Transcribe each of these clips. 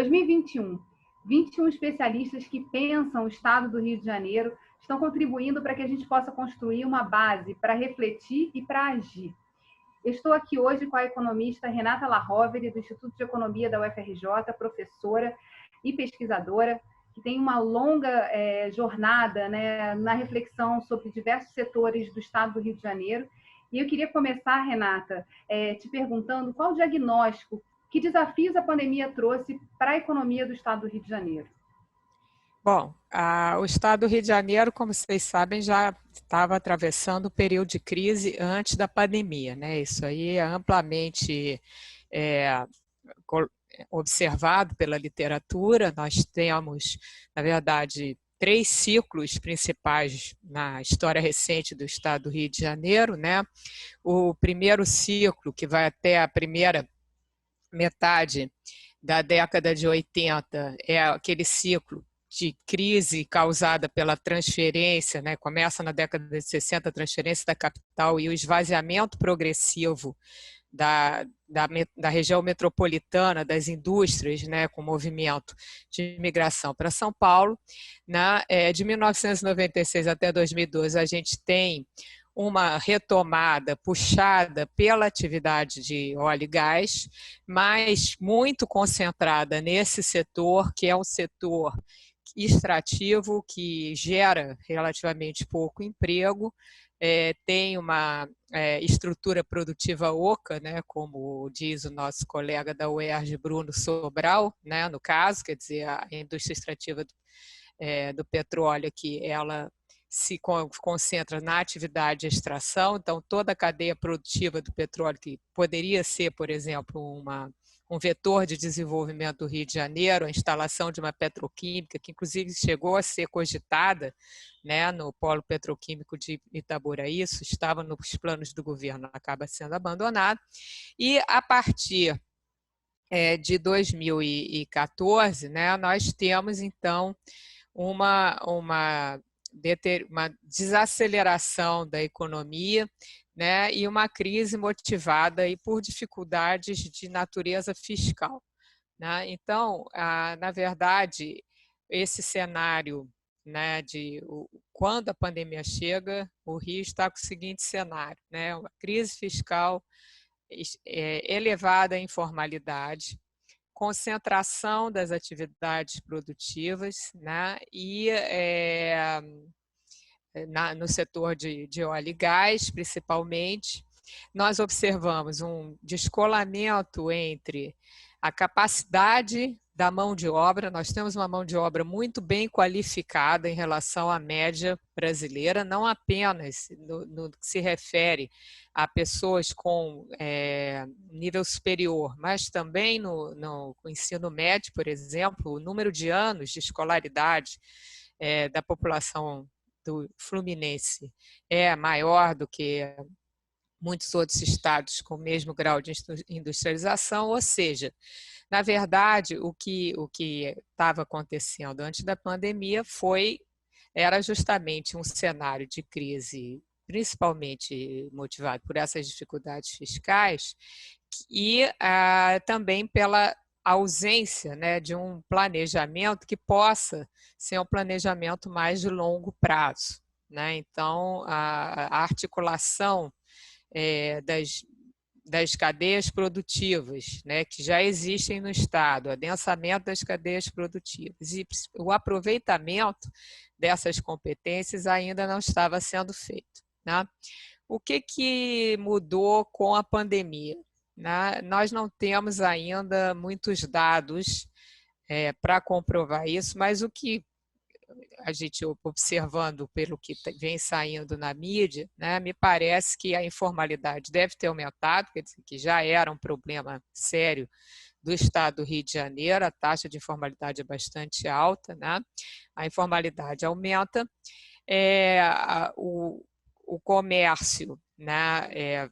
2021, 21 especialistas que pensam o estado do Rio de Janeiro estão contribuindo para que a gente possa construir uma base para refletir e para agir. Estou aqui hoje com a economista Renata Lahovere, do Instituto de Economia da UFRJ, professora e pesquisadora, que tem uma longa jornada, né, na reflexão sobre diversos setores do estado do Rio de Janeiro. E eu queria começar, Renata, te perguntando qual o diagnóstico, que desafios a pandemia trouxe para a economia do estado do Rio de Janeiro? Bom, o estado do Rio de Janeiro, como vocês sabem, já estava atravessando o período de crise antes da pandemia, né? Isso aí é amplamente observado pela literatura. Nós temos, na verdade, 3 ciclos principais na história recente do estado do Rio de Janeiro, né? O primeiro ciclo, que vai até a primeira metade da década de 80, é aquele ciclo de crise causada pela transferência, né? Começa na década de 60, a transferência da capital e o esvaziamento progressivo da região metropolitana, das indústrias, né, com movimento de imigração para São Paulo. De 1996 até 2012, a gente tem uma retomada puxada pela atividade de óleo e gás, mas muito concentrada nesse setor, que é um setor extrativo, que gera relativamente pouco emprego, tem uma estrutura produtiva oca, né, como diz o nosso colega da UERJ, Bruno Sobral, né, no caso, quer dizer, a indústria extrativa do petróleo aqui, ela se concentra na atividade de extração, então toda a cadeia produtiva do petróleo, que poderia ser, por exemplo, um vetor de desenvolvimento do Rio de Janeiro, a instalação de uma petroquímica, que inclusive chegou a ser cogitada, né, no polo petroquímico de Itaboraí, isso estava nos planos do governo, acaba sendo abandonado, e a partir de 2014, né, nós temos então uma desaceleração da economia, né, e uma crise motivada aí por dificuldades de natureza fiscal, né? Então, na verdade, esse cenário, né, quando a pandemia chega, o Rio está com o seguinte cenário, né, uma crise fiscal, elevada informalidade, concentração das atividades produtivas, né, e no setor de óleo e gás, principalmente. Nós observamos um descolamento entre a capacidade da mão de obra. Nós temos uma mão de obra muito bem qualificada em relação à média brasileira, não apenas no que se refere a pessoas com nível superior, mas também no ensino médio, por exemplo, o número de anos de escolaridade da população do Fluminense é maior do que muitos outros estados com o mesmo grau de industrialização, ou seja, na verdade, o que estava acontecendo antes da pandemia era justamente um cenário de crise, principalmente motivado por essas dificuldades fiscais e também pela ausência, né, de um planejamento que possa ser um planejamento mais de longo prazo, né? Então, a articulação das cadeias produtivas, né, que já existem no Estado, o adensamento das cadeias produtivas e o aproveitamento dessas competências ainda não estava sendo feito, né? O que mudou com a pandemia? Né? Nós não temos ainda muitos dados para comprovar isso, mas o que a gente observando pelo que vem saindo na mídia, né, me parece que a informalidade deve ter aumentado, quer dizer, que já era um problema sério do estado do Rio de Janeiro, a taxa de informalidade é bastante alta, né? A informalidade aumenta, o comércio, né,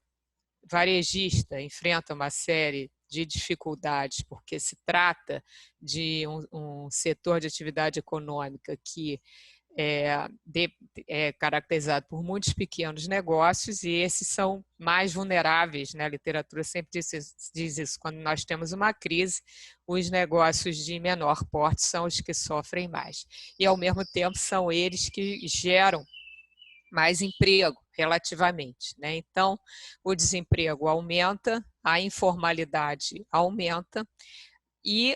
varejista enfrenta uma série de dificuldades, porque se trata de um setor de atividade econômica que caracterizado por muitos pequenos negócios, e esses são mais vulneráveis, né? A literatura sempre diz isso, quando nós temos uma crise, os negócios de menor porte são os que sofrem mais. E, ao mesmo tempo, são eles que geram mais emprego, relativamente, né? Então, o desemprego aumenta, a informalidade aumenta, e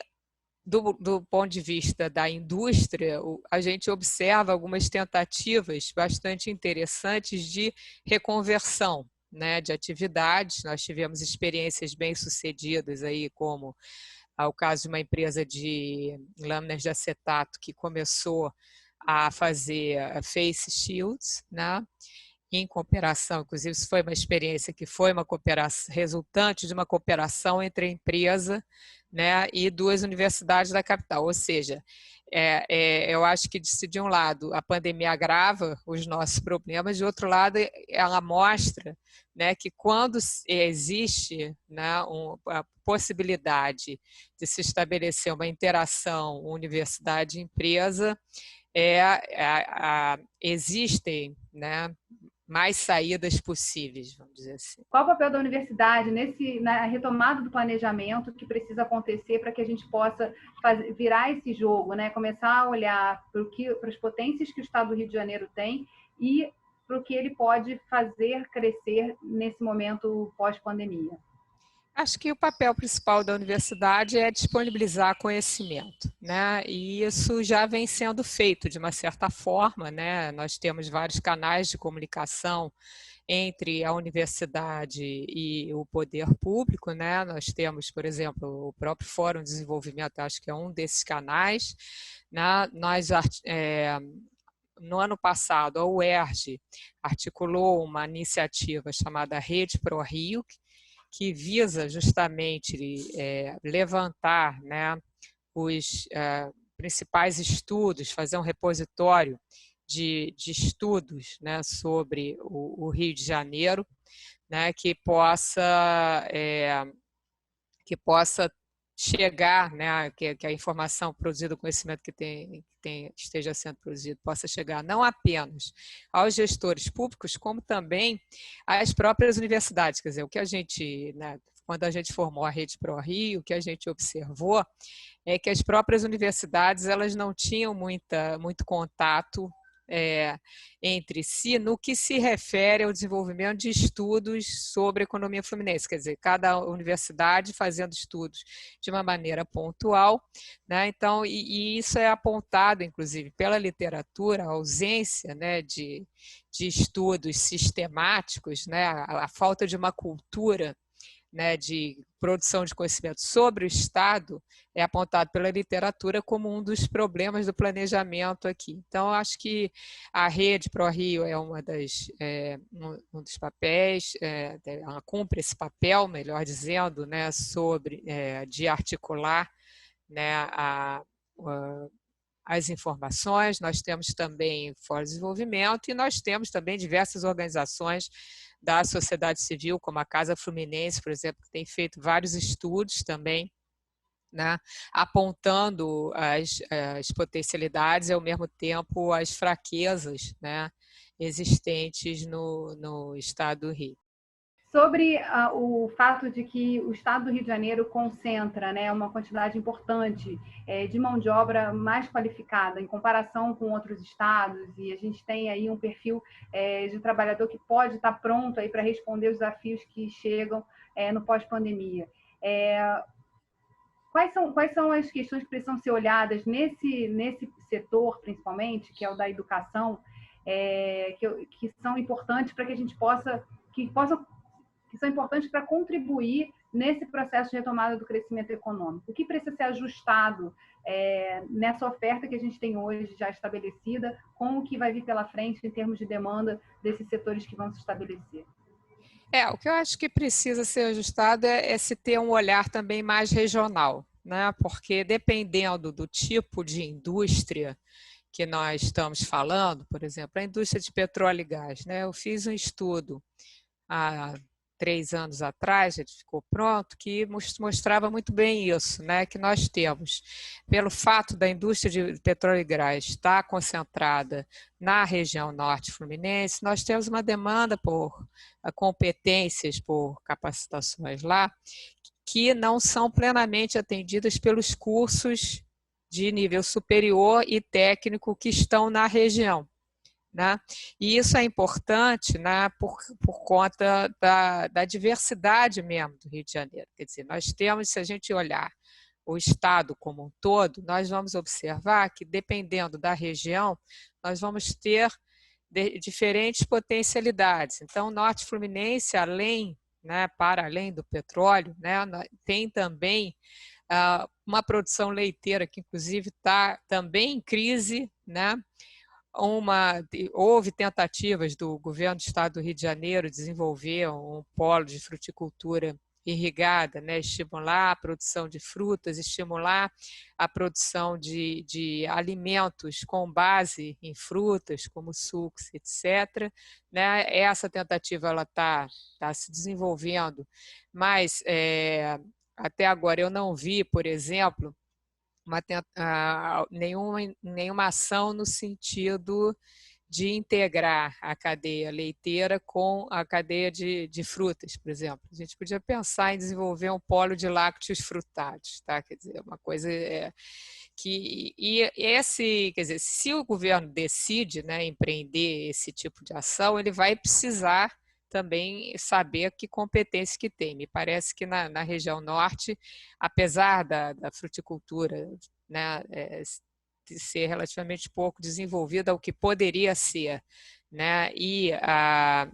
do ponto de vista da indústria, a gente observa algumas tentativas bastante interessantes de reconversão, né, de atividades. Nós tivemos experiências bem-sucedidas aí, como o caso de uma empresa de lâminas de acetato que começou a fazer face shields, né, em cooperação, inclusive isso foi uma experiência que foi uma cooperação, resultante de uma cooperação entre a empresa, né, e duas universidades da capital. Ou seja, eu acho que, de um lado, a pandemia agrava os nossos problemas, de outro lado, ela mostra, né, que quando existe, né, a possibilidade de se estabelecer uma interação universidade-empresa, existem, né, mais saídas possíveis, vamos dizer assim. Qual o papel da universidade na retomada do planejamento que precisa acontecer para que a gente possa virar esse jogo, né? Começar a olhar para as potências que o Estado do Rio de Janeiro tem e para o que ele pode fazer crescer nesse momento pós-pandemia? Acho que o papel principal da universidade é disponibilizar conhecimento, né? E isso já vem sendo feito de uma certa forma, né? Nós temos vários canais de comunicação entre a universidade e o poder público, né? Nós temos, por exemplo, o próprio Fórum de Desenvolvimento, acho que é um desses canais, né? No ano passado, a UERJ articulou uma iniciativa chamada Rede Pro Rio, que visa justamente levantar, né, os principais estudos, fazer um repositório de estudos, né, sobre o Rio de Janeiro, né, que possa chegar, né, que a informação produzida, o conhecimento que esteja sendo produzido, possa chegar não apenas aos gestores públicos, como também às próprias universidades. Quer dizer, o que a gente, né, quando a gente formou a Rede Pro Rio, o que a gente observou é que as próprias universidades elas não tinham muito contato entre si no que se refere ao desenvolvimento de estudos sobre a economia fluminense, quer dizer, cada universidade fazendo estudos de uma maneira pontual, né? Então, e isso é apontado, inclusive, pela literatura, a ausência, né, de estudos sistemáticos, né, a falta de uma cultura, né, de produção de conhecimento sobre o Estado é apontado pela literatura como um dos problemas do planejamento aqui. Então, acho que a Rede Pro Rio é um dos papéis, ela cumpre esse papel, melhor dizendo, né, de articular, né, as informações. Nós temos também Fórum de Desenvolvimento e nós temos também diversas organizações da sociedade civil, como a Casa Fluminense, por exemplo, que tem feito vários estudos também, né, apontando as potencialidades e, ao mesmo tempo, as fraquezas, né, existentes no Estado do Rio. Sobre o fato de que o Estado do Rio de Janeiro concentra, né, uma quantidade importante de mão de obra mais qualificada em comparação com outros estados, e a gente tem aí um perfil de trabalhador que pode estar pronto aí para responder os desafios que chegam no pós-pandemia. Quais são as questões que precisam ser olhadas nesse setor, principalmente, que é o da educação, que são importantes para que a gente que são importantes para contribuir nesse processo de retomada do crescimento econômico? O que precisa ser ajustado nessa oferta que a gente tem hoje já estabelecida, com o que vai vir pela frente em termos de demanda desses setores que vão se estabelecer? O que eu acho que precisa ser ajustado é se ter um olhar também mais regional, né? Porque dependendo do tipo de indústria que nós estamos falando, por exemplo, a indústria de petróleo e gás, né? Eu fiz um estudo há 3 anos atrás, ele ficou pronto, que mostrava muito bem isso, né? Que nós temos, pelo fato da indústria de petróleo e gás estar concentrada na região norte fluminense, nós temos uma demanda por competências, por capacitações lá, que não são plenamente atendidas pelos cursos de nível superior e técnico que estão na região, né? E isso é importante, né, por conta da diversidade mesmo do Rio de Janeiro. Quer dizer, nós temos, se a gente olhar o estado como um todo, nós vamos observar que, dependendo da região, nós vamos ter diferentes potencialidades. Então, o Norte Fluminense, né, para além do petróleo, né, tem também uma produção leiteira que, inclusive, está também em crise, né? Houve tentativas do governo do estado do Rio de Janeiro de desenvolver um polo de fruticultura irrigada, né, estimular a produção de frutas, estimular a produção de alimentos com base em frutas, como sucos, etc. Né? Essa tentativa está se desenvolvendo, mas até agora eu não vi, por exemplo, nenhuma ação no sentido de integrar a cadeia leiteira com a cadeia de frutas, por exemplo. A gente podia pensar em desenvolver um polo de lácteos frutados, tá? Quer dizer, uma coisa quer dizer, se o governo decide, né, empreender esse tipo de ação, ele vai precisar também saber que competência que tem. Me parece que na região norte, apesar da fruticultura, né, ser relativamente pouco desenvolvida, o que poderia ser, né, e a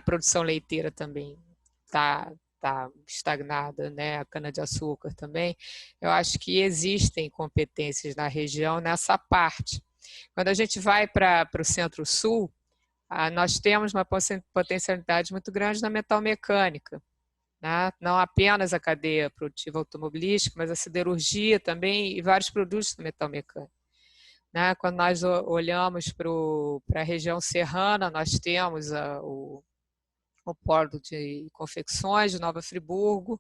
produção leiteira também está estagnada, né, a cana-de-açúcar também, eu acho que existem competências na região nessa parte. Quando a gente vai para o Centro-Sul, nós temos uma potencialidade muito grande na metalmecânica, né? Não apenas a cadeia produtiva automobilística, mas a siderurgia também e vários produtos da metalmecânica. Né? Quando nós olhamos para a região serrana, nós temos o polo de confecções de Nova Friburgo,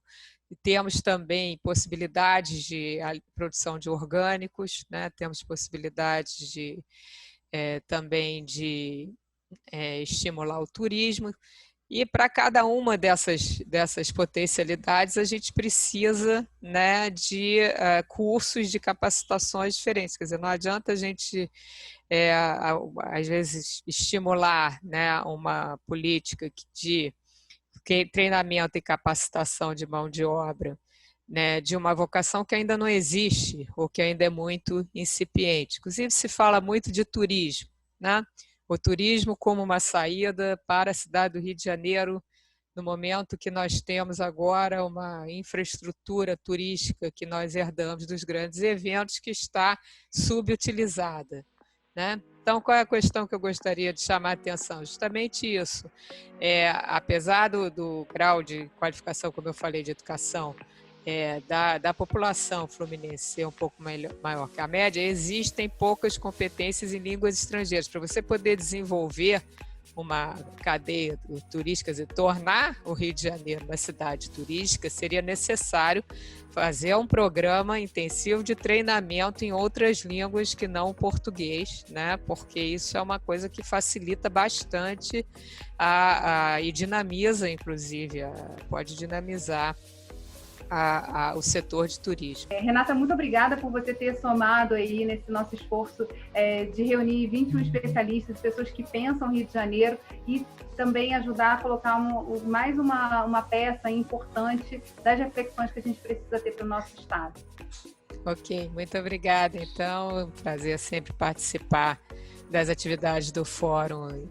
e temos também possibilidades de produção de orgânicos, né? Temos possibilidades também de estimular o turismo, e para cada uma dessas potencialidades a gente precisa, né, de cursos de capacitações diferentes. Quer dizer, não adianta a gente às vezes estimular, né, uma política de treinamento e capacitação de mão de obra, né, de uma vocação que ainda não existe ou que ainda é muito incipiente. Inclusive se fala muito de turismo, né? O turismo como uma saída para a cidade do Rio de Janeiro, no momento que nós temos agora uma infraestrutura turística que nós herdamos dos grandes eventos que está subutilizada, né? Então, qual é a questão que eu gostaria de chamar a atenção? Justamente isso. Apesar do grau de qualificação, como eu falei, de educação, da população fluminense ser um pouco maior que a média, existem poucas competências em línguas estrangeiras. Para você poder desenvolver uma cadeia turística e tornar o Rio de Janeiro uma cidade turística, seria necessário fazer um programa intensivo de treinamento em outras línguas que não o português, né? Porque isso é uma coisa que facilita bastante e dinamiza, inclusive, pode dinamizar o setor de turismo. Renata, muito obrigada por você ter somado aí nesse nosso esforço de reunir 21 especialistas, pessoas que pensam Rio de Janeiro, e também ajudar a colocar mais uma peça importante das reflexões que a gente precisa ter para o nosso estado. Ok, muito obrigada. Então, é um prazer sempre participar das atividades do Fórum